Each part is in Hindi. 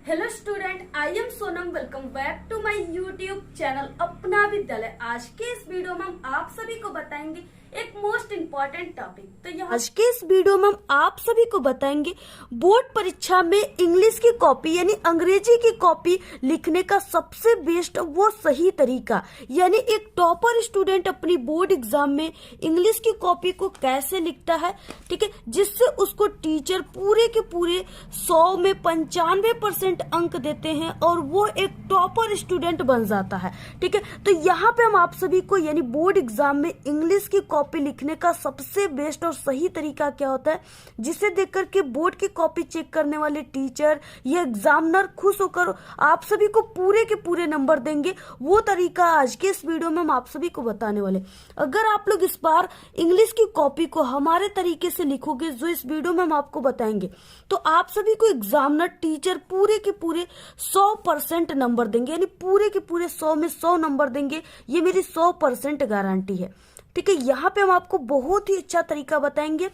Hello student, I am Sonam. Welcome back to my YouTube channel अपना विद्यालय। आज के इस वीडियो में हम आप सभी को बताएंगे एक मोस्ट इम्पोर्टेंट टॉपिक। तो आज के इस वीडियो में हम आप सभी को बताएंगे बोर्ड परीक्षा में इंग्लिश की कॉपी यानी अंग्रेजी की कॉपी लिखने का सबसे बेस्ट वो सही तरीका, यानी एक टॉपर स्टूडेंट अपनी बोर्ड एग्जाम में इंग्लिश की कॉपी को कैसे लिखता है, ठीक है, जिससे उसको टीचर पूरे के पूरे 100 में 95% अंक देते हैं और वो एक टॉपर स्टूडेंट बन जाता है। ठीक है, तो यहाँ पे हम आप सभी को यानी बोर्ड एग्जाम में इंग्लिश की कॉपी लिखने का सबसे बेस्ट और सही तरीका क्या होता है, जिसे देख करके बोर्ड की कॉपी चेक करने वाले टीचर या एग्जामिनर खुश होकर आप सभी को पूरे के पूरे नंबर देंगे। वो तरीका आज के इस वीडियो में हम आप सभी को बताने वाले। अगर आप लोग इस बार इंग्लिश की कॉपी को हमारे तरीके से लिखोगे जो इस वीडियो में हम आपको बताएंगे, तो आप सभी को एग्जामिनर टीचर पूरे के पूरे 100% नंबर देंगे, यानी पूरे के पूरे 100 में 100 नंबर देंगे। ये मेरी 100% गारंटी है। ठीक है, यहाँ पे हम आपको बहुत ही अच्छा तरीका बताएंगे,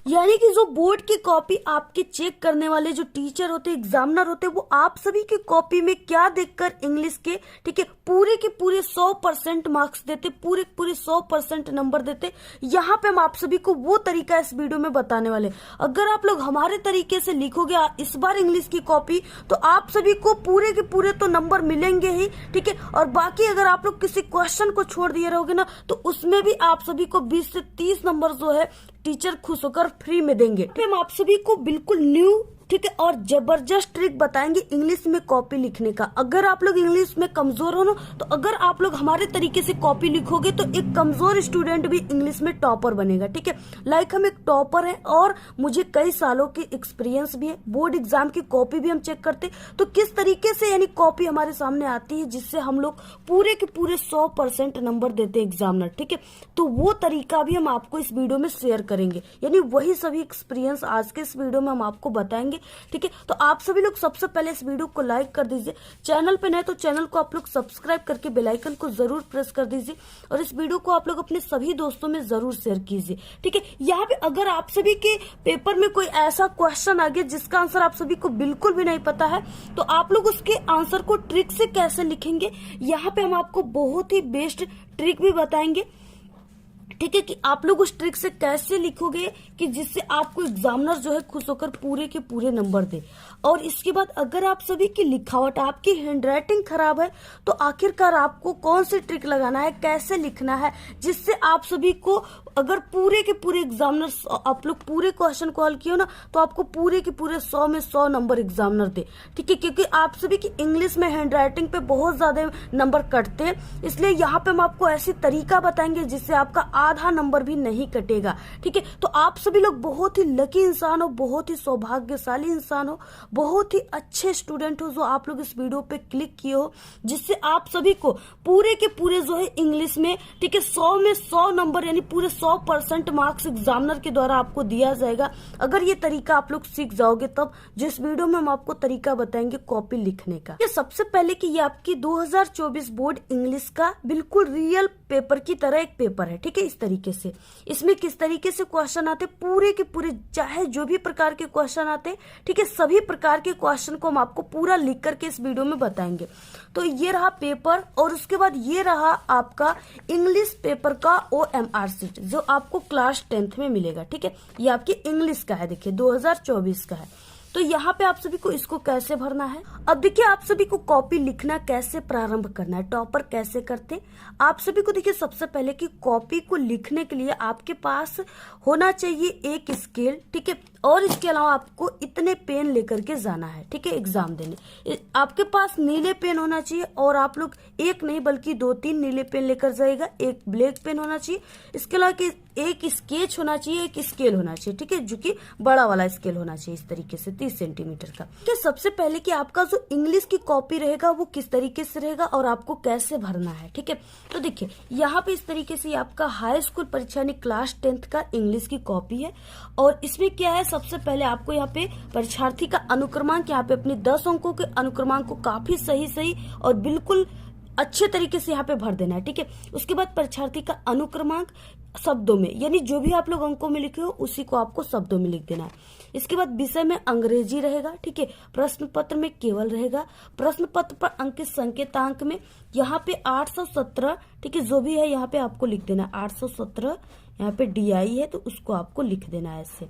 यानी कि जो बोर्ड की कॉपी आपके चेक करने वाले जो टीचर होते हैं, एग्जामिनर होते हैं, वो आप सभी की कॉपी में क्या देखकर इंग्लिश के, ठीक है, पूरे के पूरे 100% मार्क्स देते, पूरे 100% नंबर देते। यहाँ पे हम आप सभी को वो तरीका इस वीडियो में बताने वाले। अगर आप लोग हमारे तरीके से लिखोगे इस बार इंग्लिश की कॉपी, तो आप सभी को पूरे के पूरे तो नंबर मिलेंगे ही, ठीक है, और बाकी अगर आप लोग किसी क्वेश्चन को छोड़ दिए रहोगे ना, तो उसमें भी आप सभी को 20 से 30 नंबर जो है टीचर खुश होकर फ्री में देंगे। हम आप सभी को बिल्कुल न्यू, ठीक है, और जबरदस्त ट्रिक बताएंगे इंग्लिश में कॉपी लिखने का। अगर आप लोग इंग्लिश में कमजोर हो ना, तो अगर आप लोग हमारे तरीके से कॉपी लिखोगे तो एक कमजोर स्टूडेंट भी इंग्लिश में टॉपर बनेगा। ठीक है, लाइक हम एक टॉपर है और मुझे कई सालों की एक्सपीरियंस भी है। बोर्ड एग्जाम की कॉपी भी हम चेक करते, तो किस तरीके से यानी कॉपी हमारे सामने आती है जिससे हम लोग पूरे के पूरे 100% नंबर देते हैं एग्जामिनर। ठीक है, तो वो तरीका भी हम आपको इस वीडियो में शेयर करेंगे, यानी वही सभी एक्सपीरियंस आज के इस वीडियो में हम आपको बताएंगे। ठीक है, तो आप सभी लोग सबसे पहले इस वीडियो को लाइक कर दीजिए, चैनल पे नए तो चैनल को आप लोग सब्सक्राइब करके बेल आइकन को जरूर प्रेस कर दीजिए और इस वीडियो को आप लोग अपने सभी दोस्तों में जरूर शेयर कीजिए। ठीक है, यहाँ पे अगर आप सभी के पेपर में कोई ऐसा क्वेश्चन आ गया जिसका आंसर आप सभी को बिल्कुल भी नहीं पता है, तो आप लोग उसके आंसर को ट्रिक से कैसे लिखेंगे, यहाँ पे हम आपको बहुत ही बेस्ट ट्रिक भी बताएंगे। ठीक है, कि आप लोग उस ट्रिक से कैसे लिखोगे कि जिससे आपको एग्जामिनर जो है खुश होकर पूरे के पूरे नंबर दे। और इसके बाद अगर आप सभी की लिखावट, आपकी हैंडराइटिंग खराब है, तो आखिरकार आपको कौन सी ट्रिक लगाना है, कैसे लिखना है, जिससे आप सभी को अगर पूरे के पूरे एग्जामिनर, आप लोग पूरे क्वेश्चन को हल किए हो ना, तो आपको पूरे के पूरे 100 में 100 नंबर एग्जामिनर दे। ठीक है, क्योंकि आप सभी की इंग्लिश में हैंडराइटिंग पे बहुत ज्यादा नंबर कटते हैं, इसलिए यहाँ पे हम आपको ऐसी तरीका बताएंगे जिससे आपका आधा नंबर भी नहीं कटेगा। ठीक है, तो आप सभी लोग बहुत ही लकी इंसान हो, बहुत ही सौभाग्यशाली इंसान हो, बहुत ही अच्छे स्टूडेंट हो जो आप लोग इस वीडियो पे क्लिक किए हो, जिससे आप सभी को पूरे के पूरे जो है इंग्लिश में, ठीक है, 100 में 100 नंबर यानी पूरे 100% मार्क्स एग्जामिनर के द्वारा आपको दिया जाएगा। अगर ये तरीका आप लोग सीख जाओगे तब, जिस वीडियो में हम आपको तरीका बताएंगे कॉपी लिखने का। ये सबसे पहले कि ये आपकी 2024 बोर्ड इंग्लिश का बिल्कुल रियल पेपर की तरह एक पेपर है। ठीक है, इस तरीके से इसमें किस तरीके से क्वेश्चन आते, पूरे के पूरे चाहे जो भी प्रकार के क्वेश्चन आते, ठीक है, सभी प्रकार के क्वेश्चन को हम आपको पूरा लिख करके इस वीडियो में बताएंगे। तो ये रहा पेपर और उसके बाद ये रहा आपका इंग्लिश पेपर का OMR शीट जो आपको क्लास 10th में मिलेगा। ठीक है, ये आपकी इंग्लिश का है, देखिए 2024 का है। तो यहाँ पे आप सभी को इसको कैसे भरना है, अब देखिए आप सभी को कॉपी लिखना कैसे प्रारंभ करना है, टॉपर कैसे करते आप सभी को। देखिए सबसे पहले कि कॉपी को लिखने के लिए आपके पास होना चाहिए एक स्केल, ठीक है, और इसके अलावा आपको इतने पेन लेकर के जाना है। ठीक है, एग्जाम देने आपके पास नीले पेन होना चाहिए और आप लोग एक नहीं बल्कि 2-3 नीले पेन लेकर जाएगा, एक ब्लैक पेन होना चाहिए, इसके अलावा एक स्केच होना चाहिए, एक स्केल होना चाहिए। ठीक है, जो कि बड़ा वाला स्केल होना चाहिए इस तरीके से 30 सेंटीमीटर का। ठीक, सबसे पहले कि आपका जो इंग्लिश की कॉपी रहेगा वो किस तरीके से रहेगा और आपको कैसे भरना है। ठीक है, तो देखिए यहाँ पे इस तरीके से आपका हाई स्कूल परीक्षा यानी क्लास 10th का इंग्लिश की कॉपी है और इसमें क्या है, सबसे पहले आपको यहाँ पे परीक्षार्थी का अनुक्रमांक, यहाँ पे अपने 10 अंकों के अनुक्रमांक को काफी सही और बिल्कुल अच्छे तरीके से यहाँ पे भर देना है। ठीक है, उसके बाद परीक्षार्थी का अनुक्रमांक शब्दों में, यानी जो भी आप लोग अंकों में लिखे हो उसी को आपको शब्दों में लिख देना है। इसके बाद विषय में अंग्रेजी रहेगा। ठीक है, प्रश्न पत्र में केवल रहेगा। प्रश्न पत्र पर अंकित संकेतांक में यहाँ पे 817, ठीक है, जो भी है यहाँ पे आपको लिख देना 817। यहाँ पे DI है तो उसको आपको लिख देना है ऐसे।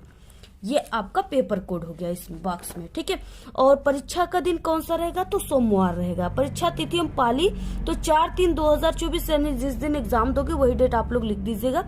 ये आपका पेपर कोड हो गया इस बॉक्स में। ठीक है, और परीक्षा का दिन कौन सा रहेगा, तो सोमवार रहेगा। परीक्षा तिथि हम पाली तो 4/3/2024, यानी जिस दिन एग्जाम दोगे वही डेट आप लोग लिख दीजिएगा।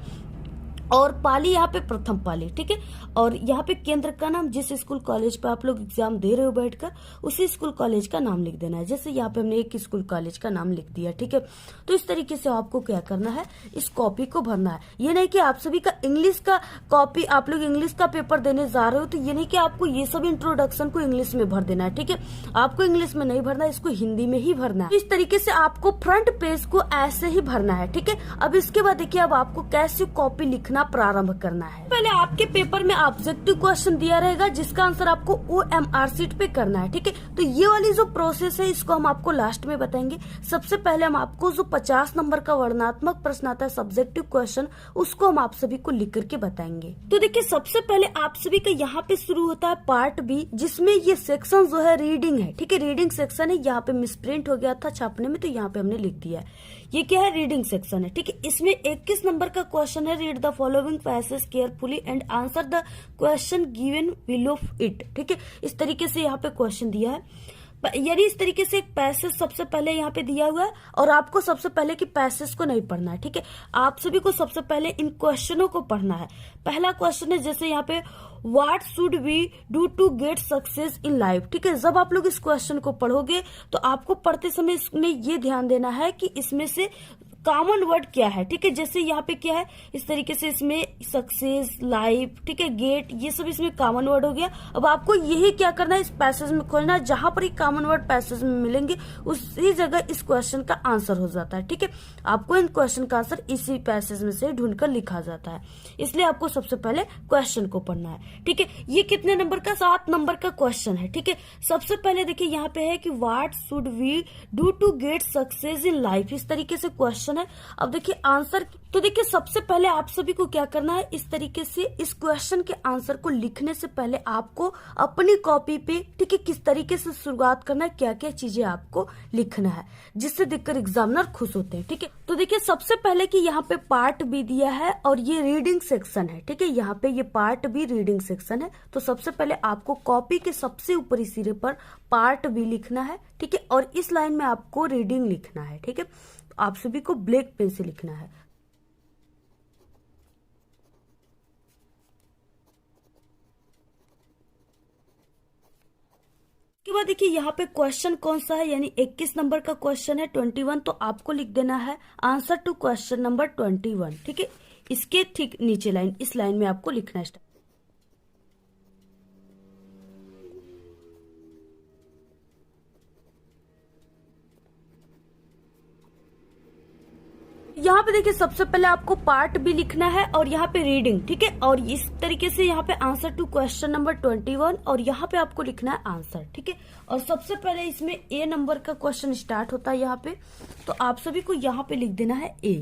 और पाली यहाँ पे प्रथम पाली। ठीक है, और यहाँ पे केंद्र का नाम, जिस स्कूल कॉलेज पे आप लोग एग्जाम दे रहे हो बैठकर उसी स्कूल कॉलेज का नाम लिख देना है। जैसे यहाँ पे हमने एक स्कूल कॉलेज का नाम लिख दिया। ठीक है, तो इस तरीके से आपको क्या करना है, इस कॉपी को भरना है। ये नहीं कि आप सभी का इंग्लिश का कॉपी, आप लोग इंग्लिश का पेपर देने जा रहे हो तो ये नहीं कि आपको ये सब इंट्रोडक्शन को इंग्लिश में भर देना है। ठीक है, आपको इंग्लिश में नहीं भरना है, इसको हिंदी में ही भरना है। इस तरीके से आपको फ्रंट पेज को ऐसे ही भरना है। ठीक है, अब इसके बाद देखिए अब आपको कैसे कॉपी लिखना प्रारंभ करना है। पहले आपके पेपर में ऑब्जेक्टिव क्वेश्चन दिया रहेगा जिसका आंसर आपको OMR शीट पे करना है। ठीक है, तो ये वाली जो प्रोसेस है इसको हम आपको लास्ट में बताएंगे। सबसे पहले हम आपको जो 50 नंबर का वर्णनात्मक प्रश्न आता है सब्जेक्टिव क्वेश्चन, उसको हम आप सभी को लिख करके बताएंगे। तो देखिए सबसे पहले आप सभी का यहाँ पे शुरू होता है पार्ट बी, जिसमें ये सेक्शन जो है रीडिंग है। ठीक है, रीडिंग सेक्शन है। यहाँ पे मिसप्रिंट हो गया था छापने में तो यहाँ पे हमने लिख दिया है। ये क्या है, रीडिंग सेक्शन है। ठीक है, इसमें 21 नंबर का क्वेश्चन है, read the following passage carefully and answer the question given below it. ठीक है, इस तरीके से यहाँ पे क्वेश्चन दिया है। यानी इस तरीके से एक पैसेज सबसे पहले यहाँ पे दिया हुआ है और आपको सबसे पहले कि पैसेज को नहीं पढ़ना है। ठीक है, आप सभी को सबसे पहले इन क्वेश्चनों को पढ़ना है। पहला क्वेश्चन है जैसे यहाँ पे what should we do to get success in life. ठीक है, जब आप लोग इस क्वेश्चन को पढ़ोगे तो आपको पढ़ते समय इसमें ये ध्यान देना है कि इसमें से कॉमन वर्ड क्या है। ठीक है, जैसे यहाँ पे क्या है, इस तरीके से इसमें सक्सेस, लाइफ, ठीक है, गेट, ये सब इसमें कॉमन वर्ड हो गया। अब आपको यही क्या करना है, इस पैसेज में खोजना है। जहां पर ही कॉमन वर्ड पैसेज में मिलेंगे उसी जगह इस क्वेश्चन का आंसर हो जाता है। ठीक है, आपको इन क्वेश्चन का आंसर इसी पैसेज में से ढूंढकर लिखा जाता है, इसलिए आपको सबसे पहले क्वेश्चन को पढ़ना है। ठीक है, ये कितने नंबर का, 7 नंबर का क्वेश्चन है। ठीक है, सबसे पहले देखिए यहाँ पे है कि what should we do to get success in life, इस तरीके से क्वेश्चन है। अब देखिए आंसर, तो देखिए सबसे पहले आप सभी को क्या करना है, इस तरीके से इस क्वेश्चन के आंसर को लिखने से पहले आपको अपनी कॉपी पे, ठीक है, किस तरीके से शुरुआत करना है, क्या क्या चीजें आपको लिखना है, जिससे देखकर एग्जामिनर खुश होते हैं। ठीक है, तो देखिए सबसे पहले कि यहाँ पे पार्ट बी दिया है और ये रीडिंग सेक्शन है। ठीक है, यहाँ पे ये पार्ट बी रीडिंग सेक्शन है। तो सबसे पहले आपको कॉपी के सबसे ऊपरी सिरे पर पार्ट बी लिखना है। ठीक है, और इस लाइन में आपको रीडिंग लिखना है। ठीक है, आप सभी को ब्लैक पेन से लिखना है। उसके बाद देखिए यहाँ पे क्वेश्चन कौन सा है, यानी 21 नंबर का क्वेश्चन है 21, तो आपको लिख देना है आंसर टू क्वेश्चन नंबर 21। ठीक है, इसके ठीक नीचे लाइन, इस लाइन में आपको लिखना है। यहाँ पे देखिए सबसे पहले आपको पार्ट भी लिखना है और यहाँ पे रीडिंग। ठीक है, और इस तरीके से यहाँ पे आंसर टू क्वेश्चन नंबर 21 और यहाँ पे आपको लिखना है आंसर। ठीक है, और सबसे पहले इसमें A नंबर का क्वेश्चन स्टार्ट होता है यहाँ पे, तो आप सभी को यहाँ पे लिख देना है A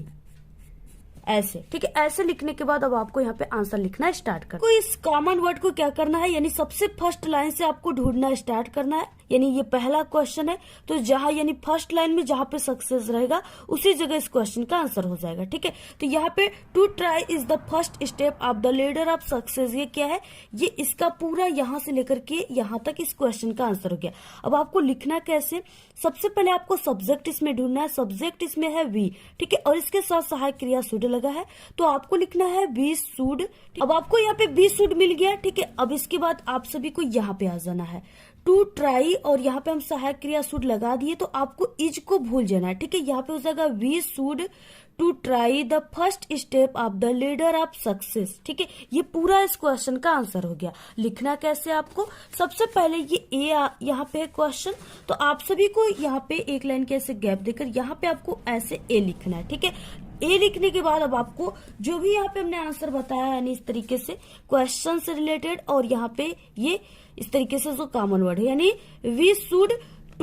ऐसे। ठीक है, ऐसे लिखने के बाद अब आपको यहाँ पे आंसर लिखना स्टार्ट करना है। इस कॉमन वर्ड को क्या करना है, यानी सबसे फर्स्ट लाइन से आपको ढूंढना स्टार्ट करना है। यानी ये पहला क्वेश्चन है तो जहां, यानी फर्स्ट लाइन में जहां पे सक्सेस रहेगा उसी जगह इस क्वेश्चन का आंसर हो जाएगा। ठीक है, तो यहाँ पे to try is the first step of the ladder of success, ये क्या है, ये इसका पूरा यहाँ से लेकर के यहाँ तक इस क्वेश्चन का आंसर हो गया। अब आपको लिखना कैसे, सबसे पहले आपको सब्जेक्ट इसमें ढूंढना है। सब्जेक्ट इसमें है वी। ठीक है, और इसके साथ सहायक क्रिया शुड लगा है, तो आपको लिखना है वी शुड। अब आपको यहाँ पे वी शुड मिल गया। ठीक है, अब इसके बाद आप सभी को यहाँ पे आ जाना है टू ट्राई, और यहाँ पे हम सहायक क्रिया शुड लगा दिए तो आपको इज को भूल जाना है। ठीक है, यहाँ पे हो जाएगा we should to try the first step of the leader of success. ठीक है, ये पूरा इस क्वेश्चन का आंसर हो गया। लिखना कैसे आपको, सबसे पहले ये ए यहाँ पे क्वेश्चन, तो आप सभी को यहाँ पे एक लाइन के ऐसे गैप देकर यहाँ पे आपको ऐसे ए लिखना है। ठीक है, ए लिखने के बाद अब आपको जो भी यहाँ पे हमने आंसर बताया, यानी इस तरीके से क्वेश्चन से रिलेटेड, और यहाँ पे ये इस तरीके से जो कॉमन वर्ड है, यानी we should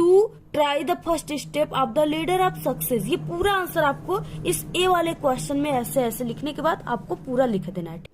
to try the first step of the leader of success. ये पूरा आंसर आपको इस ए वाले क्वेश्चन में ऐसे ऐसे लिखने के बाद आपको पूरा लिख देना है।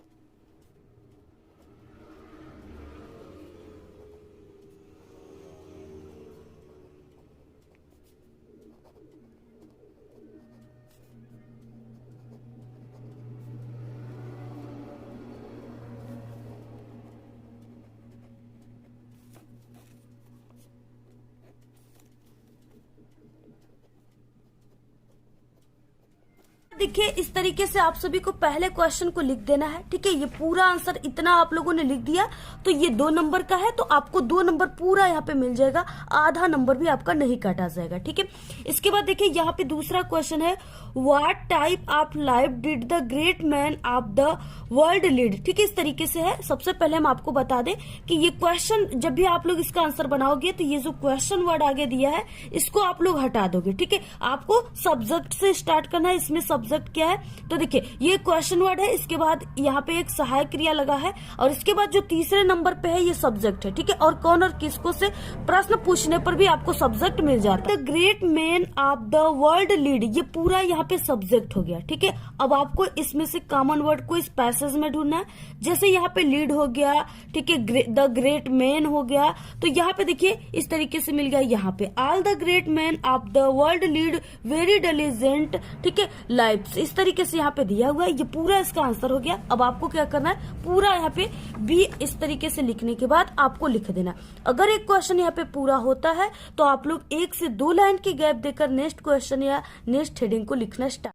देखिए इस तरीके से आप सभी को पहले क्वेश्चन को लिख देना है। ठीक है, ये पूरा आंसर इतना आप लोगों ने लिख दिया तो ये 2 नंबर का है, तो आपको 2 नंबर पूरा यहाँ पे मिल जाएगा, आधा नंबर भी आपका नहीं काटा जाएगा। ठीक है, इसके बाद देखिए यहाँ पे दूसरा क्वेश्चन है, what type of life did the great man of the world lead. ठीक है, इस तरीके से है। सबसे पहले हम आपको बता दें कि ये क्वेश्चन जब भी आप लोग इसका आंसर बनाओगे तो ये जो क्वेश्चन वर्ड आगे दिया है इसको आप लोग हटा दोगे। ठीक है, आपको सब्जेक्ट से स्टार्ट करना है। इसमें सब्जेक्ट क्या है तो देखिए ये क्वेश्चन वर्ड है, इसके बाद यहाँ पे एक सहायक क्रिया लगा है और इसके बाद जो तीसरे नंबर पे है ये सब्जेक्ट है। ठीक है, और कौन और किसको से प्रश्न पूछने पर भी आपको सब्जेक्ट मिल जाता है। The great man of the world lead, ये पूरा यहाँ पे सब्जेक्ट हो गया। ठीक है, अब आपको इसमें से कॉमन वर्ड को इस पैसेज में ढूंढना है। जैसे यहाँ पे लीड हो गया, ठीक है, द ग्रेट मैन हो गया, तो यहाँ पे देखिए इस तरीके से मिल गया। यहाँ पे all the great man of the world lead very diligent, ठीक है, लाइफ, इस तरीके से यहाँ पे दिया हुआ है। ये पूरा इसका आंसर हो गया। अब आपको क्या करना है, पूरा यहाँ पे भी इस तरीके से लिखने के बाद आपको लिख देना। अगर एक क्वेश्चन यहाँ पे पूरा होता है तो आप लोग 1 से 2 लाइन की गैप देकर नेक्स्ट क्वेश्चन या नेक्स्ट हेडिंग को लिखना स्टार्ट।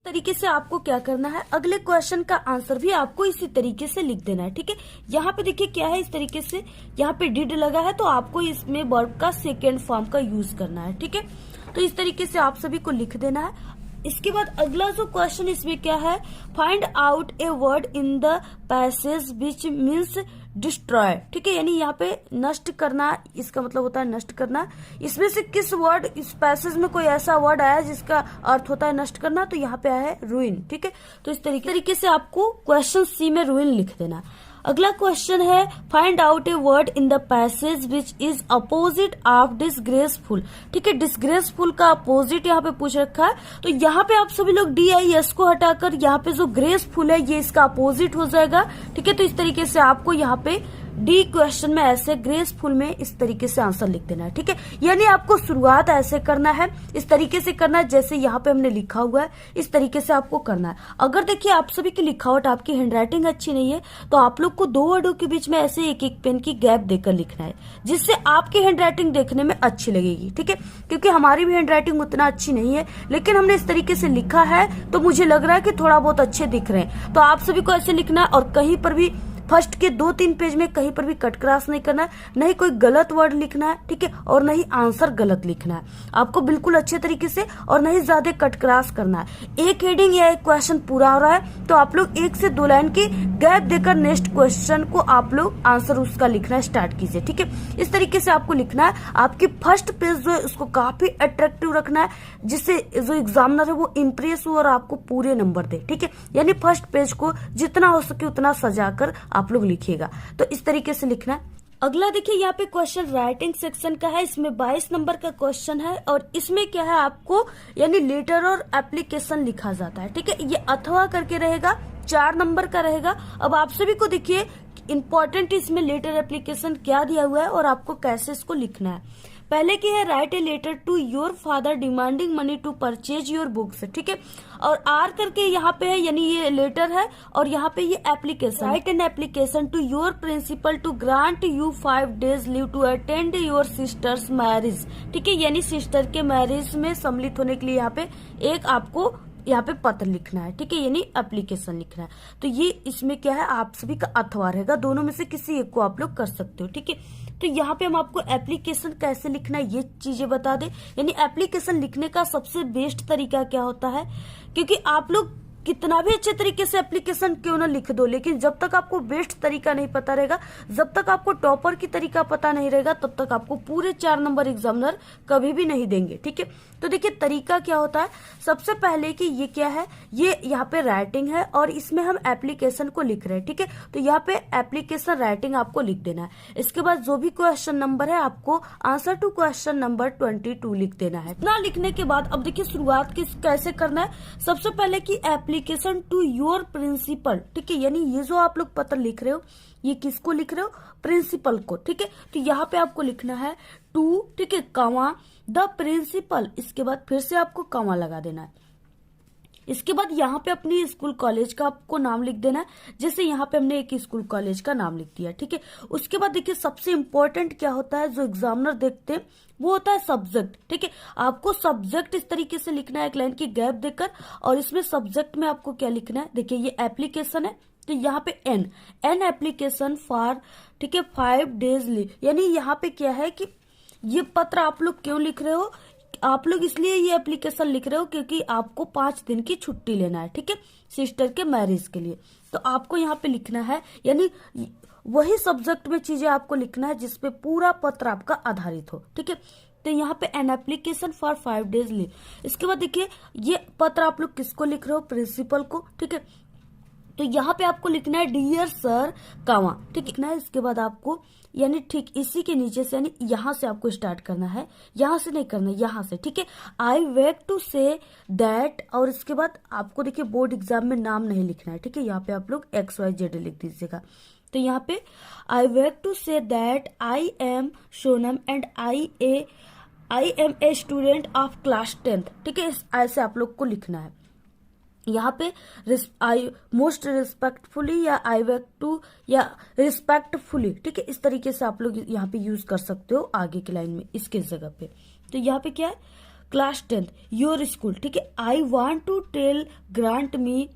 तरीके से आपको क्या करना है, अगले क्वेश्चन का आंसर भी आपको इसी तरीके से लिख देना है। ठीक है, यहाँ पे देखिए क्या है, इस तरीके से यहाँ पे डिड लगा है तो आपको इसमें वर्ब का सेकेंड फॉर्म का यूज करना है। ठीक है, तो इस तरीके से आप सभी को लिख देना है। इसके बाद अगला जो क्वेश्चन इसमें क्या है, find out a word in the passage which means destroy. ठीक है, यानी यहाँ पे नष्ट करना, इसका मतलब होता है नष्ट करना। इसमें से किस वर्ड, इस पैसेज में कोई ऐसा वर्ड आया जिसका अर्थ होता है नष्ट करना, तो यहाँ पे आया है रूइन। ठीक है, तो इस तरीके से आपको क्वेश्चन सी में रूइन लिख देना। अगला क्वेश्चन है, find out a word in the passage which is opposite of disgraceful. ठीक है, डिसग्रेसफुल का अपोजिट यहाँ पे पूछ रखा है, तो यहाँ पे आप सभी लोग DIS को हटाकर यहाँ पे जो ग्रेसफुल है ये इसका अपोजिट हो जाएगा। ठीक है, तो इस तरीके से आपको यहाँ पे डी क्वेश्चन में ऐसे ग्रेसफुल में इस तरीके से आंसर लिख देना है। ठीक है, यानी आपको शुरुआत ऐसे करना है, इस तरीके से करना है जैसे यहाँ पे हमने लिखा हुआ है, इस तरीके से आपको करना है। अगर देखिए आप सभी की लिखावट, आपकी हैंडराइटिंग अच्छी नहीं है तो आप लोग को 2 वर्डों के बीच में ऐसे एक एक पेन की गैप देकर लिखना है, जिससे आपकी हैंडराइटिंग देखने में अच्छी लगेगी। ठीक है, क्योंकि हमारी भी हैंडराइटिंग उतना अच्छी नहीं है, लेकिन हमने इस तरीके से लिखा है तो मुझे लग रहा है कि थोड़ा बहुत अच्छे दिख रहे हैं। तो आप सभी को ऐसे लिखना है और कहीं पर भी फर्स्ट के 2-3 पेज में कहीं पर भी कट क्रॉस नहीं करना है, नहीं कोई गलत वर्ड लिखना है। ठीक है, और नहीं आंसर गलत लिखना है आपको, बिल्कुल अच्छे तरीके से, और नहीं ज्यादा कट क्रॉस करना है। एक हेडिंग या एक क्वेश्चन पूरा हो रहा है तो आप लोग 1 से 2 लाइन की गैप देकर नेक्स्ट क्वेश्चन को आप लोग आंसर उसका लिखना स्टार्ट कीजिए। ठीक है, इस तरीके से आपको लिखना है। आपकी फर्स्ट पेज जो है उसको काफी अट्रैक्टिव रखना है, जिससे जो एग्जामिनर है वो इम्प्रेस हो और आपको पूरे नंबर दे। ठीक है, यानी फर्स्ट पेज को जितना हो सके उतना सजाकर आप लोग लिखिएगा। तो इस तरीके से लिखना है। अगला देखिए यहाँ पे क्वेश्चन राइटिंग सेक्शन का है, इसमें 22 नंबर का क्वेश्चन है और इसमें क्या है, आपको यानी लेटर और एप्लीकेशन लिखा जाता है। ठीक है, ये अथवा करके रहेगा, 4 नंबर का रहेगा। अब आप सभी को देखिए इंपॉर्टेंट इसमें लेटर एप्लीकेशन क्या दिया हुआ है और आपको कैसे इसको लिखना है। पहले की है, write a letter to your father demanding money to purchase your books. ठीक है, और आर करके यहाँ पे है, यानी ये लेटर है और यहाँ पे ये application, write an application to your principal to grant you 5 days leave to attend your sister's marriage. ठीक है, यानी सिस्टर के मैरिज में सम्मिलित होने के लिए यहाँ पे एक आपको यहाँ पे पत्र लिखना है। ठीक है, यानी एप्लीकेशन लिखना है। तो ये इसमें क्या है, आप सभी का अथवा रहेगा, दोनों में से किसी एक को आप लोग कर सकते हो। ठीक है, तो यहाँ पे हम आपको एप्लीकेशन कैसे लिखना है ये चीजें बता दें। यानी एप्लीकेशन लिखने का सबसे बेस्ट तरीका क्या होता है, क्योंकि आप लोग कितना भी अच्छे तरीके से एप्लीकेशन क्यों ना लिख दो, लेकिन जब तक आपको बेस्ट तरीका नहीं पता रहेगा, जब तक आपको टॉपर की तरीका पता नहीं रहेगा, तब तक आपको पूरे 4 नंबर एग्जामिनर कभी भी नहीं देंगे। ठीक है, तो देखिए तरीका क्या होता है। सबसे पहले कि ये क्या है, ये यहाँ पे राइटिंग है और इसमें हम एप्लीकेशन को लिख रहे हैं। ठीक है, तो यहाँ पे एप्लीकेशन राइटिंग आपको लिख देना है। इसके बाद जो भी क्वेश्चन नंबर है आपको आंसर टू क्वेश्चन नंबर 22 लिख देना है। इतना लिखने के बाद अब देखिए शुरुआत कैसे करना है। सबसे पहले कि एप्लीकेशन टू योर प्रिंसिपल, ठीक है, यानी ये जो आप लोग पत्र लिख रहे हो ये किसको लिख रहे हो, प्रिंसिपल को। ठीक है, तो यहाँ पे आपको लिखना है टू, ठीक है, कॉमा द प्रिंसिपल, इसके बाद फिर से आपको कॉमा लगा देना है। इसके बाद यहाँ पे अपनी स्कूल कॉलेज का आपको नाम लिख देना है, जैसे यहाँ पे हमने एक स्कूल कॉलेज का नाम लिख दिया। ठीक है, उसके बाद देखिए सबसे इम्पोर्टेंट क्या होता है जो एग्जामिनर देखते हैं वो होता है सब्जेक्ट। ठीक है, आपको सब्जेक्ट इस तरीके से लिखना है, एक लाइन की गैप देकर, और इसमें सब्जेक्ट में आपको क्या लिखना है, देखिए ये एप्लीकेशन है तो यहाँ पे एन एप्लीकेशन फॉर, ठीक है, 5 days लीव, यानी यहाँ पे क्या है कि ये पत्र आप लोग क्यों लिख रहे हो, आप लोग इसलिए ये एप्लीकेशन लिख रहे हो क्योंकि आपको 5 दिन की छुट्टी लेना है। ठीक है, सिस्टर के मैरिज के लिए, तो आपको यहाँ पे लिखना है, यानी वही सब्जेक्ट में चीजें आपको लिखना है जिसपे पूरा पत्र आपका आधारित हो। ठीक है, तो यहाँ पे an application for 5 days leave. इसके बाद देखिए ये पत्र आप लोग किसको लिख रहे हो, प्रिंसिपल को। ठीक है, तो यहाँ पे आपको लिखना है डियर सर कामा, ठीक लिखना है। इसके बाद आपको यानी ठीक इसी के नीचे से, यानी यहाँ से आपको स्टार्ट करना है, यहाँ से नहीं करना, यहाँ से। ठीक है, आई वेक टू से दैट, और इसके बाद आपको देखिए बोर्ड एग्जाम में नाम नहीं लिखना है। ठीक है, यहाँ पे आप लोग XYZ लिख दीजिएगा। तो यहाँ पे I wake to say that I am Sonam and I am a student of class 10th। ठीक है, ऐसे आप लोग को लिखना है। यहाँ पे आई मोस्ट रिस्पेक्टफुली या आई वेक टू या रिस्पेक्टफुली, ठीक है, इस तरीके से आप लोग यहाँ पे यूज कर सकते हो आगे की लाइन में इसके जगह पे। तो यहाँ पे क्या है, क्लास 10th योर स्कूल। ठीक है, I want to tell grant me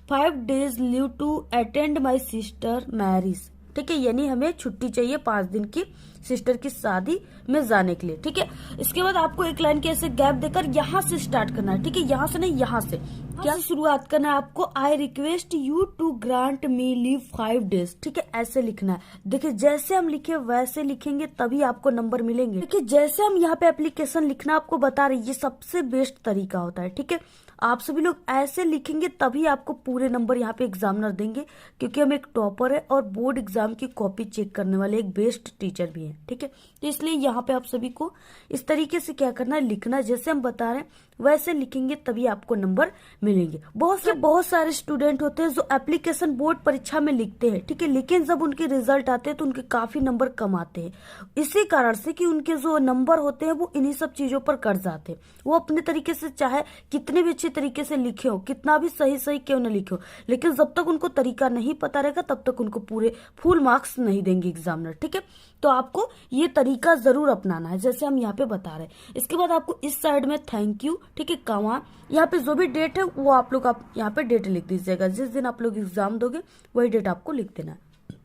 5 days leave to attend my sister marriage. ठीक है, यानी हमें छुट्टी चाहिए 5 दिन की सिस्टर की शादी में जाने के लिए। ठीक है, इसके बाद आपको एक लाइन के ऐसे गैप देकर यहाँ से स्टार्ट करना है। ठीक है, यहाँ से नहीं, यहाँ से क्या शुरुआत करना है आपको, I request you to grant me leave 5 days। ठीक है, ऐसे लिखना है। देखिए जैसे हम लिखे वैसे लिखेंगे तभी आपको नंबर मिलेंगे। देखिए जैसे हम यहाँ पे एप्लीकेशन लिखना आपको बता रहे, ये सबसे बेस्ट तरीका होता है। ठीक है, आप सभी लोग ऐसे लिखेंगे तभी आपको पूरे नंबर यहाँ पे एग्जामिनर देंगे, क्योंकि हम एक टॉपर है और बोर्ड एग्जाम की कॉपी चेक करने वाले एक बेस्ट टीचर भी हैं। ठीक है, तो इसलिए यहाँ पे आप सभी को इस तरीके से क्या करना है, लिखना जैसे हम बता रहे हैं वैसे लिखेंगे तभी आपको नंबर मिलेंगे। बहुत सारे स्टूडेंट होते हैं जो एप्लीकेशन बोर्ड परीक्षा में लिखते हैं। ठीक है, लेकिन जब उनके रिजल्ट आते हैं तो उनके काफी नंबर कम आते हैं, इसी कारण से कि उनके जो नंबर होते हैं वो इन्हीं सब चीजों पर कट जाते हैं। वो अपने तरीके से चाहे कितने भी अच्छे तरीके से लिखे हो, कितना भी सही क्यों न लिखे हो, लेकिन जब तक उनको तरीका नहीं पता रहेगा तब तक उनको पूरे फुल मार्क्स नहीं देंगे एग्जामिनर। ठीक है, तो आपको ये तरीका जरूर अपनाना है जैसे हम यहाँ पे बता रहे हैं। इसके बाद आपको इस साइड में थैंक यू, ठीक है, कमा, यहाँ पे जो भी डेट है वो आप लोग यहाँ पे डेट लिख दीजिएगा, जिस दिन आप लोग एग्जाम दोगे वही डेट आपको लिख देना है।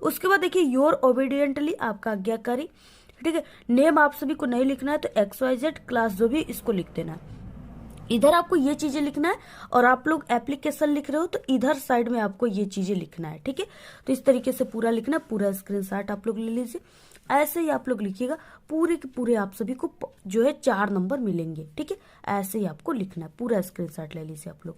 उसके बाद देखिए योर ओबीडियंटली, आपका आज्ञाकारी। ठीक है, नेम आप सभी को नहीं लिखना है तो XYZ, क्लास जो भी इसको लिख देना है। इधर आपको ये चीजें लिखना है, और आप लोग एप्लीकेशन लिख रहे हो तो इधर साइड में आपको ये चीजें लिखना है। ठीक है, तो इस तरीके से पूरा लिखना, पूरा स्क्रीनशॉट आप लोग ले लीजिए। ऐसे ही आप लोग लिखिएगा, पूरे के पूरे आप सभी को जो है 4 नंबर मिलेंगे। ठीक है, ऐसे ही आपको लिखना है, पूरा स्क्रीनशॉट ले लीजिए आप लोग,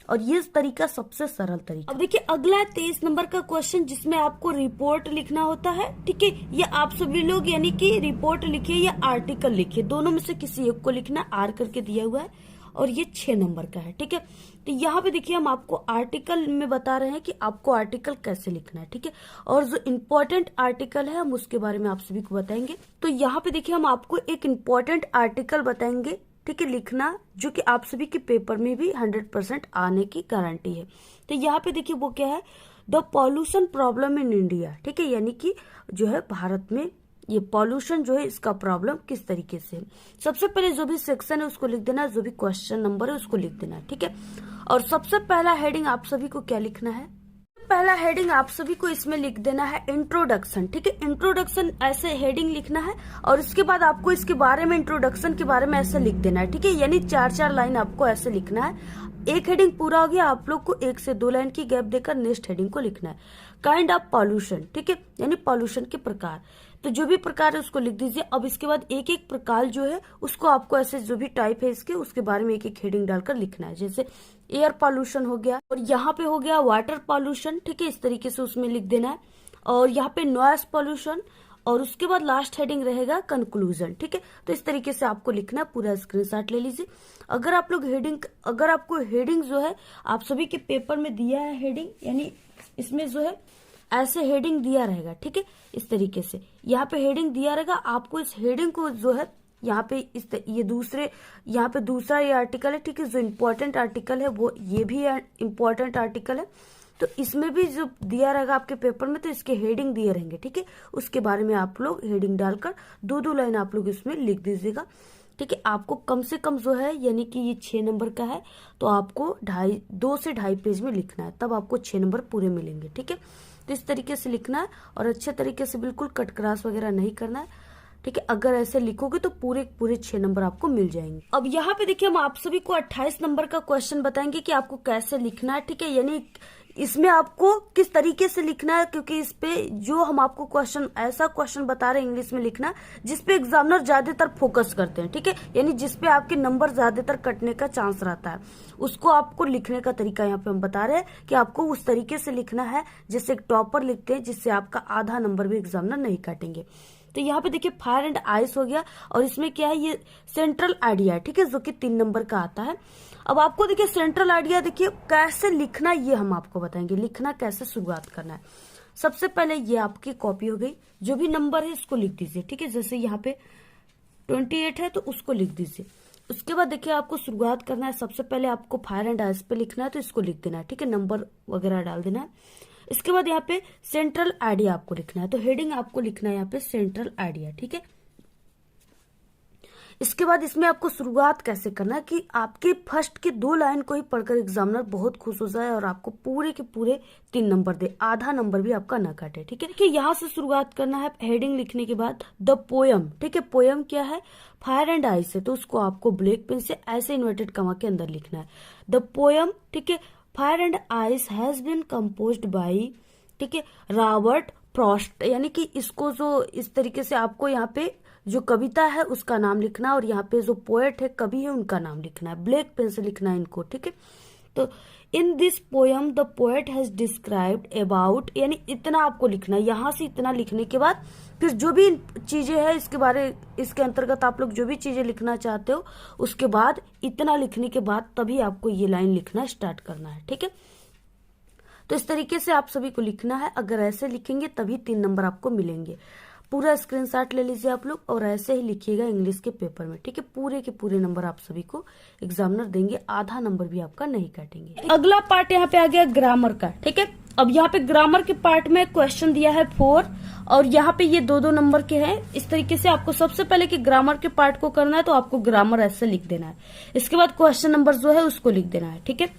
और ये तरीका सबसे सरल तरीका। अब देखिए अगला है 23 नंबर का क्वेश्चन, जिसमें आपको रिपोर्ट लिखना होता है। ठीक है, ये आप सभी लोग यानी कि रिपोर्ट लिखिए या आर्टिकल लिखिए, दोनों में से किसी एक को लिखना, आर करके दिया हुआ है, और ये 6 नंबर का है। ठीक है, तो यहाँ पे देखिए हम आपको आर्टिकल में बता रहे हैं कि आपको आर्टिकल कैसे लिखना है। ठीक है, और जो इम्पोर्टेंट आर्टिकल है हम उसके बारे में आप सभी को बताएंगे। तो यहाँ पे देखिए हम आपको एक इम्पोर्टेंट आर्टिकल बताएंगे, ठीक है, लिखना, जो कि आप सभी के पेपर में भी 100% आने की गारंटी है। तो यहाँ पे देखिए वो क्या है, the pollution problem in India. ठीक है, यानी कि जो है भारत में ये पॉल्यूशन जो है इसका प्रॉब्लम किस तरीके से है। सबसे पहले जो भी सेक्शन है उसको लिख देना, जो भी क्वेश्चन नंबर है उसको लिख देना। ठीक है, और सबसे पहला हेडिंग आप सभी को क्या लिखना है, पहला हेडिंग आप सभी को इसमें लिख देना है इंट्रोडक्शन। ठीक है, इंट्रोडक्शन ऐसे हेडिंग लिखना है, और इसके बाद आपको इसके बारे में इंट्रोडक्शन के बारे में ऐसे लिख देना है। ठीक है, यानी 4 लाइन आपको ऐसे लिखना है। एक हेडिंग पूरा हो गया, आप लोग को 1 से 2 लाइन की गैप देकर नेक्स्ट हेडिंग को लिखना है। काइंड ऑफ पॉल्यूशन, ठीक है, यानी पॉल्यूशन के प्रकार। तो जो भी प्रकार है उसको लिख दीजिए। अब इसके बाद एक एक प्रकार जो है उसको आपको ऐसे जो भी टाइप है इसके उसके बारे में एक एक हेडिंग डालकर लिखना है। जैसे एयर पॉल्यूशन हो गया, और यहाँ पे हो गया वाटर पॉल्यूशन, ठीक है, इस तरीके से उसमें लिख देना है। और यहाँ पे नॉइस पॉल्यूशन, और उसके बाद लास्ट हेडिंग रहेगा कंक्लूजन, ठीक है। तो इस तरीके से आपको लिखना है। पूरा स्क्रीनशॉट ले लीजिए। अगर आपको हेडिंग जो है आप सभी के पेपर में दिया है हेडिंग, यानी इसमें जो है ऐसे हेडिंग दिया रहेगा, ठीक है, इस तरीके से यहाँ पे हेडिंग दिया रहेगा। आपको इस हेडिंग को जो है यहाँ पे यहाँ पे दूसरा ये आर्टिकल है, ठीक है, जो इम्पोर्टेंट आर्टिकल है वो ये भी इम्पोर्टेंट आर्टिकल है। तो इसमें भी जो दिया रहेगा आपके पेपर में तो इसके हेडिंग दिए रहेंगे, ठीक है, उसके बारे में आप लोग हेडिंग डालकर 2-2 लाइन आप लोग इसमें लिख दीजिएगा, ठीक है। आपको कम से कम जो है, यानी कि ये 6 नंबर का है तो आपको 2 से 2.5 पेज में लिखना है, तब आपको 6 नंबर पूरे मिलेंगे, ठीक है। तो इस तरीके से लिखना है और अच्छे तरीके से बिल्कुल कट क्रॉस वगैरह नहीं करना है, ठीक है। अगर ऐसे लिखोगे तो पूरे 6 नंबर आपको मिल जाएंगे। अब यहाँ पे देखिए हम आप सभी को 28 नंबर का क्वेश्चन बताएंगे कि आपको कैसे लिखना है, ठीक है, यानी इसमें आपको किस तरीके से लिखना है, क्योंकि इस पे जो हम आपको ऐसा क्वेश्चन बता रहे हैं इंग्लिश में लिखना जिसपे एग्जामिनर ज्यादातर फोकस करते हैं, ठीक है, यानी जिसपे आपके नंबर ज्यादातर कटने का चांस रहता है, उसको आपको लिखने का तरीका यहाँ पे हम बता रहे हैं कि आपको उस तरीके से लिखना है जैसे एक टॉपर लिखते हैं, जिससे आपका आधा नंबर भी एग्जामिनर नहीं काटेंगे। तो यहाँ पे देखिए फायर एंड आइस हो गया, और इसमें क्या है, ये सेंट्रल आइडिया है, ठीक है, जो कि 3 नंबर का आता है। अब आपको देखिए सेंट्रल आइडिया देखिए कैसे लिखना ये हम आपको बताएंगे, लिखना कैसे शुरुआत करना है। सबसे पहले ये आपकी कॉपी हो गई, जो भी नंबर है इसको लिख दीजिए, ठीक है, जैसे यहाँ पे 28 है तो उसको लिख दीजिए। उसके बाद देखिए आपको शुरुआत करना है, सबसे पहले आपको फायर एंड आइस पे लिखना है तो इसको लिख देना है, ठीक है, नंबर वगैरह डाल देना है। इसके बाद यहाँ पे सेंट्रल आइडिया आपको लिखना है, तो हेडिंग आपको लिखना है यहाँ पे सेंट्रल आइडिया, ठीक है। इसके बाद इसमें आपको शुरुआत कैसे करना है कि आपके फर्स्ट के 2 लाइन को ही पढ़कर एग्जामिनर बहुत खुश हो जाए और आपको पूरे के पूरे 3 नंबर दे, आधा नंबर भी आपका ना काटे, ठीक है। देखिए यहाँ से शुरुआत करना है हेडिंग लिखने के बाद द पोयम, ठीक है, पोयम क्या है, फायर एंड आइस है, तो उसको आपको ब्लैक पेन से ऐसे इन्वर्टेड कमा के अंदर लिखना है, द पोयम, ठीक है, fire and ice has been composed by, ठीक है, रॉबर्ट फ्रॉस्ट, यानी कि इसको जो इस तरीके से आपको यहाँ पे जो कविता है उसका नाम लिखना है, और यहाँ पे जो पोएट है, कवि है, उनका नाम लिखना है, ब्लैक पेन से लिखना है इनको, ठीक है। तो in this poem the poet has described about, यानी इतना आपको लिखना है। यहाँ से इतना लिखने के बाद फिर जो भी चीजें हैं इसके अंतर्गत आप लोग जो भी चीजें लिखना चाहते हो उसके बाद इतना लिखने के बाद तभी आपको ये लाइन लिखना स्टार्ट करना है, ठीक है। तो इस तरीके से आप सभी को लिखना है, अगर ऐसे लिखेंगे तभी 3 नंबर आपको मिलेंगे। पूरा स्क्रीनशॉट ले लीजिए आप लोग और ऐसे ही लिखिएगा इंग्लिश के पेपर में, ठीक है। पूरे के पूरे नंबर आप सभी को एग्जामिनर देंगे, आधा नंबर भी आपका नहीं काटेंगे। अगला पार्ट यहाँ पे आ गया ग्रामर का, ठीक है। अब यहाँ पे ग्रामर के पार्ट में क्वेश्चन दिया है 4 और यहाँ पे ये 2-2 नंबर के हैं। इस तरीके से आपको सबसे पहले कि ग्रामर के पार्ट को करना है तो आपको ग्रामर ऐसे लिख देना है। इसके बाद क्वेश्चन नंबर जो है उसको लिख देना है, ठीक है।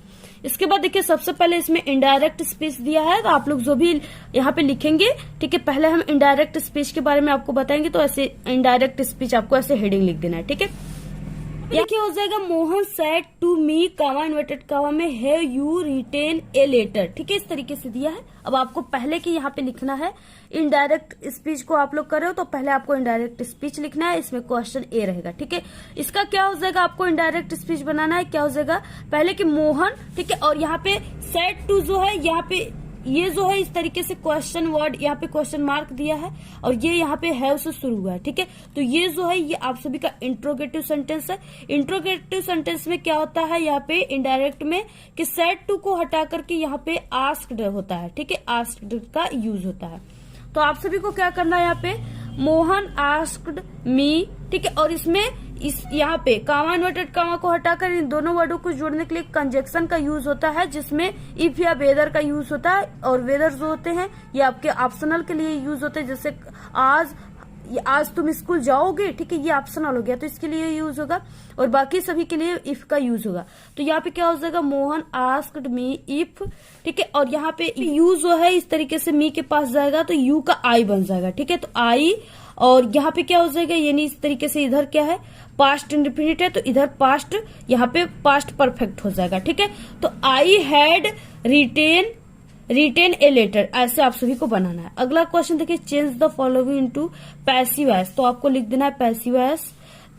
इसके बाद देखिए सबसे पहले इसमें इनडायरेक्ट स्पीच दिया है, तो आप लोग जो भी यहाँ पे लिखेंगे, ठीक है, पहले हम इनडायरेक्ट स्पीच के बारे में आपको बताएंगे, तो ऐसे इनडायरेक्ट स्पीच आपको ऐसे हेडिंग लिख देना है, ठीक है। देखिए हो जाएगा Mohan said to me comma inverted comma में have you written a letter, ठीक है, इस तरीके से दिया है। अब आपको पहले की यहाँ पे लिखना है, इनडायरेक्ट स्पीच को आप लोग कर रहे हो तो पहले आपको इनडायरेक्ट स्पीच लिखना है, इसमें क्वेश्चन ए रहेगा, ठीक है। इसका क्या हो जाएगा, आपको इनडायरेक्ट स्पीच बनाना है, क्या हो जाएगा, पहले कि मोहन, ठीक है, और यहाँ पे सेड टू जो है, यहाँ पे ये जो है इस तरीके से क्वेश्चन वर्ड, यहाँ पे क्वेश्चन मार्क दिया है और ये यहाँ पे हैव से शुरू हुआ है, ठीक है। तो ये जो है ये आप सभी का इंट्रोगेटिव सेंटेंस है। इंट्रोगेटिव सेंटेंस में क्या होता है, यहाँ पे इनडायरेक्ट में कि सेड टू को हटा करके यहाँ पे आस्क्ड होता है, ठीक है, आस्क्ड का यूज होता है। तो आप सभी को क्या करना है, यहाँ पे मोहन आस्क्ड मी, ठीक है, और इसमें यहाँ पे कामा इन्वर्टेड कामा को हटाकर इन दोनों वर्डों को जोड़ने के लिए कंजक्शन का यूज होता है, जिसमें इफ या वेदर का यूज होता है। और वेदर जो होते हैं ये आपके ऑप्शनल के लिए यूज होते हैं, जैसे आज तुम स्कूल जाओगे, ठीक है, ये ऑप्शनल हो गया तो इसके लिए यूज होगा, और बाकी सभी के लिए इफ का यूज होगा। तो यहाँ पे क्या हो जाएगा, मोहन आस्क्ड मी इफ, ठीक है, और यहाँ पे यू जो है इस तरीके से मी के पास जाएगा तो यू का आई बन जाएगा, ठीक है। तो आई और यहाँ पे क्या हो जाएगा, यानी इस तरीके से इधर क्या है, पास्ट इंडेफिनिट है तो इधर पास्ट, यहाँ पे पास्ट परफेक्ट हो जाएगा। ठीक है, तो I had written a letter, ऐसे आप सभी को बनाना है। अगला क्वेश्चन देखिए, change the following into passive voice, तो आपको लिख देना है पैसिव वॉइस।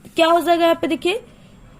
क्या हो जाएगा यहाँ पे देखिए,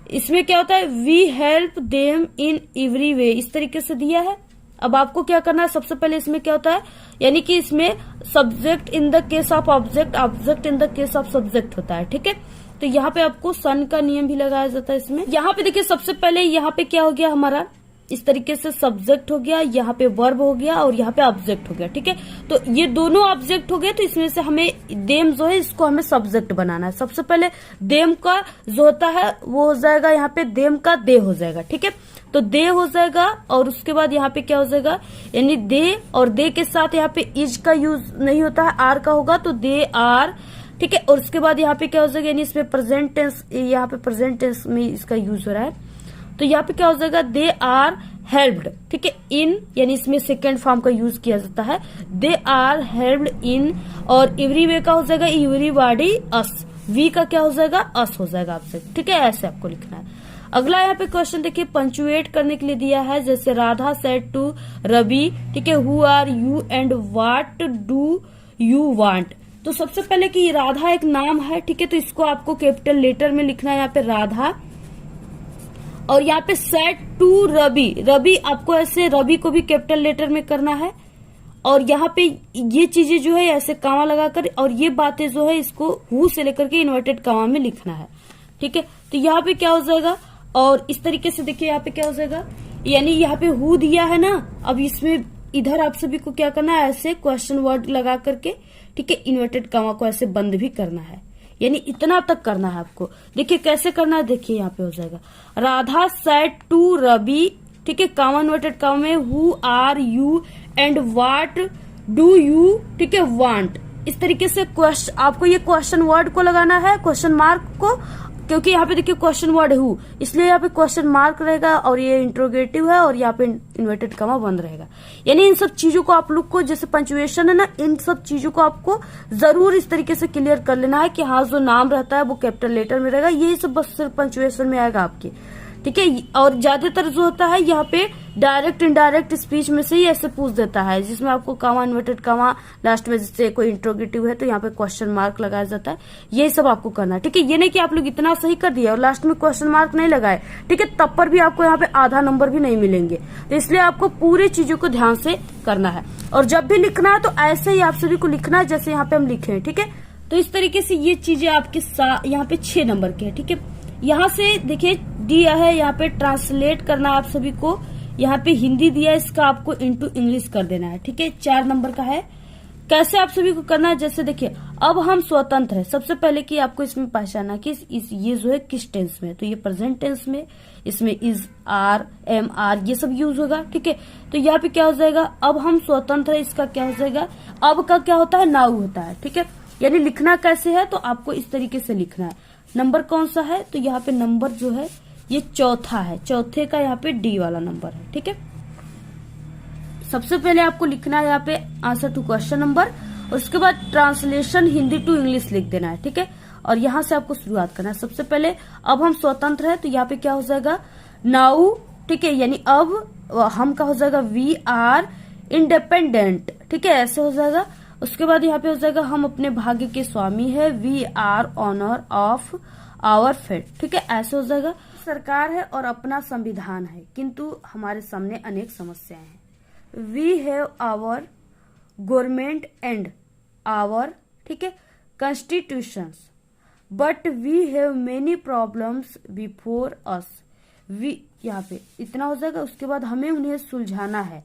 इसमें क्या होता है, we help them in every way, इस तरीके से दिया है। अब आपको क्या करना है, सबसे पहले इसमें क्या होता है, यानी कि इसमें subject in the case of object, object in the case of subject होता है। ठीक है, तो यहाँ पे आपको सन का नियम भी लगाया जाता है इसमें। यहाँ पे देखिए सबसे पहले यहाँ पे क्या हो गया हमारा, इस तरीके से सब्जेक्ट हो गया, यहाँ पे वर्ब हो गया और यहाँ पे ऑब्जेक्ट हो गया। ठीक है, तो ये दोनों ऑब्जेक्ट हो गए, तो इसमें से हमें देम जो है इसको हमें सब्जेक्ट बनाना है। सबसे पहले देम का जो होता है वो हो जाएगा, यहाँ पे देम का दे हो जाएगा। ठीक है, तो दे हो जाएगा और उसके बाद यहाँ पे क्या हो जाएगा, यानी दे, और दे के साथ यहाँ पे इज का यूज नहीं होता है, आर का होगा, तो दे आर। ठीक है, और उसके बाद यहाँ पे क्या हो जाएगा, यानी इसमें प्रेजेंट टेंस, यहाँ पे प्रेजेंट टेंस में इसका यूज हो रहा है, तो यहाँ पे क्या हो जाएगा, दे आर हेल्प्ड। ठीक है, इन यानी इसमें सेकेंड फॉर्म का यूज किया जाता है, दे आर हेल्प्ड इन, और एवरी वे का हो जाएगा एवरीबॉडी अस, वी का क्या हो जाएगा, अस हो जाएगा आपसे। ठीक है, ऐसे आपको लिखना है। अगला यहाँ पे क्वेश्चन देखिए, पंचुएट करने के लिए दिया है, जैसे राधा सेड टू रवि, ठीक है, who are you and what do you want. तो सबसे पहले कि राधा एक नाम है, ठीक है, तो इसको आपको कैपिटल लेटर में लिखना है, यहाँ पे राधा, और यहाँ पे सेड टू रवि, रवि आपको ऐसे रवि को भी कैपिटल लेटर में करना है, और यहाँ पे ये चीजें जो है ऐसे कामा लगाकर, और ये बातें जो है इसको हु से लेकर के इन्वर्टेड कामा में लिखना है। ठीक है, तो यहाँ पे क्या हो जाएगा, और इस तरीके से देखिए यहाँ पे क्या हो जाएगा, यानी यहाँ पे हु दिया है ना, अब इसमें इधर आप सभी को क्या करना है, ऐसे क्वेश्चन वर्ड लगा करके, ठीक है, इन्वर्टेड कामा को ऐसे बंद भी करना है, यानी इतना तक करना है आपको। देखिए कैसे करना है, देखिए यहाँ पे हो जाएगा, राधा सेड टू रवि, ठीक है, कामा इन्वर्टेड कामा में, who are you and what do you, ठीक है, वांट। इस तरीके से आपको ये क्वेश्चन वर्ड को लगाना है, क्वेश्चन मार्क को, क्योंकि यहाँ पे देखिए क्वेश्चन वर्ड है हु, इसलिए यहाँ पे क्वेश्चन मार्क रहेगा, और ये इंट्रोगेटिव है, और यहाँ पे इन्वर्टेड कमा बंद रहेगा। यानी इन सब चीजों को आप लोग को, जैसे पंचुएशन है ना, इन सब चीजों को आपको जरूर इस तरीके से क्लियर कर लेना है कि हाँ जो नाम रहता है वो कैपिटल लेटर में रहेगा, यही सब बस सिर्फ पंचुएशन में आएगा आपके। ठीक है, और ज्यादातर जो होता है यहाँ पे डायरेक्ट इनडायरेक्ट स्पीच में से ही ऐसे पूछ देता है, जिसमें आपको कामा इन्वर्टेड कामा लास्ट में, जैसे कोई इंट्रोगेटिव है तो यहाँ पे क्वेश्चन मार्क लगाया जाता है, ये सब आपको करना है। ठीक है, ये नहीं कि आप लोग इतना सही कर दिया और लास्ट में क्वेश्चन मार्क नहीं लगाए, ठीक है, तब पर भी आपको यहाँ पे आधा नंबर भी नहीं मिलेंगे। तो इसलिए आपको पूरी चीजों को ध्यान से करना है, और जब भी लिखना है तो ऐसे ही आप सभी को लिखना है जैसे यहाँ पे हम लिखे हैं। ठीक है, तो इस तरीके से ये चीजें आपके यहाँ पे 6 नंबर के है। ठीक है, यहाँ से देखिए दिया है, यहाँ पे ट्रांसलेट करना है आप सभी को, यहाँ पे हिंदी दिया है, इसका आपको इनटू इंग्लिश कर देना है। ठीक है, 4 नंबर का है। कैसे आप सभी को करना है, जैसे देखिए अब हम स्वतंत्र है, सबसे पहले कि आपको इसमें पहचाना कि ये जो है किस टेंस में, तो ये प्रेजेंट टेंस में, इसमें इज, आर, एम, आर, ये सब यूज होगा। ठीक है, तो यहाँ पे क्या हो जाएगा, अब हम स्वतंत्र है, इसका क्या हो जाएगा, अब का क्या होता है, नाउ होता है। ठीक है, यानी लिखना कैसे है, तो आपको इस तरीके से लिखना है। नंबर कौन सा है, तो यहाँ पे नंबर जो है ये चौथा है, चौथे का यहाँ पे डी वाला नंबर है। ठीक है, सबसे पहले आपको लिखना है यहाँ पे आंसर टू क्वेश्चन नंबर, और उसके बाद ट्रांसलेशन हिंदी टू इंग्लिश लिख देना है। ठीक है, और यहाँ से आपको शुरुआत करना है। सबसे पहले अब हम स्वतंत्र है, तो यहाँ पे क्या हो जाएगा, नाउ। ठीक है, यानी अब हम का हो जाएगा वी आर इंडिपेंडेंट। ठीक है, ऐसे हो जाएगा। उसके बाद यहाँ पे हो जाएगा हम अपने भाग्य के स्वामी है, we are owner of our fate. ठीक है, ऐसे हो जाएगा। सरकार है और अपना संविधान है, किंतु हमारे सामने अनेक समस्याएं हैं। We have our government and our, ठीक है, constitutions, but we have many problems before us. वी यहाँ पे इतना हो जाएगा। उसके बाद हमें उन्हें सुलझाना है।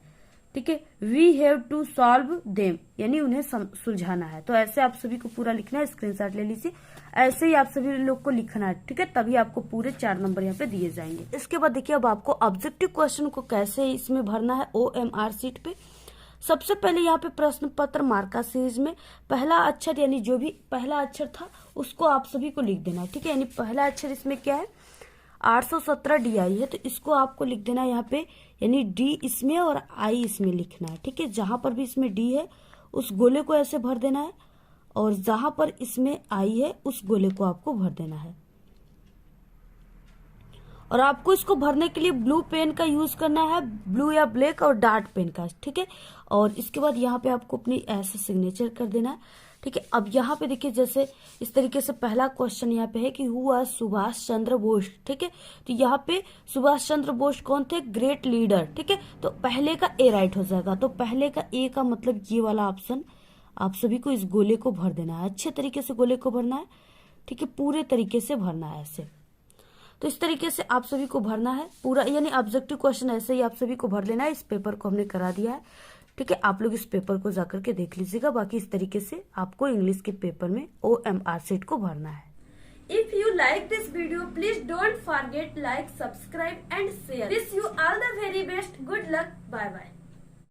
ठीक है, we have to solve them, यानी उन्हें सुलझाना है। तो ऐसे आप सभी को पूरा लिखना है, स्क्रीनशॉट ले लीजिए। ऐसे ही आप सभी लोग को लिखना है। ठीक है, तभी आपको पूरे 4 नंबर यहाँ पे दिए जाएंगे। इसके बाद देखिए अब आपको ऑब्जेक्टिव क्वेश्चन को कैसे इसमें भरना है OMR सीट पे। सबसे पहले यहाँ पे प्रश्न पत्र मार्का सीरीज में पहला अक्षर, यानी जो भी पहला अक्षर था उसको आप सभी को लिख देना है। ठीक है, यानी पहला अक्षर इसमें क्या है, 817 DI है, तो इसको आपको लिख देना है यहाँ पे, यानी D इसमें और I इसमें लिखना है। ठीक है, जहां पर भी इसमें D है उस गोले को ऐसे भर देना है, और जहां पर इसमें आई है उस गोले को आपको भर देना है। और आपको इसको भरने के लिए ब्लू पेन का यूज करना है, ब्लू या ब्लैक और डार्क पेन का, ठीक है। और इसके बाद यहाँ पे आपको अपनी ऐसे सिग्नेचर कर देना है, ठीक है। अब यहाँ पे देखिए जैसे इस तरीके से पहला क्वेश्चन यहाँ पे है कि हु वाज सुभाष चंद्र बोस, ठीक है। तो यहाँ पे सुभाष चंद्र बोस कौन थे? ग्रेट लीडर, ठीक है। तो पहले का ए राइट हो जाएगा। तो पहले का ए का मतलब ये वाला ऑप्शन आप सभी को इस गोले को भर देना है, अच्छे तरीके से गोले को भरना है, ठीक है, पूरे तरीके से भरना है ऐसे। तो इस तरीके से आप सभी को भरना है पूरा, यानी ऑब्जेक्टिव क्वेश्चन ऐसे ही आप सभी को भर लेना है। इस पेपर को हमने करा दिया है, ठीक है। आप लोग इस पेपर को जाकर के देख लीजिएगा। बाकी इस तरीके से आपको इंग्लिश के पेपर में OMR सेट को भरना है। If you like this video, please don't forget like, subscribe and share. Wish you all the very best. Good luck. Bye bye.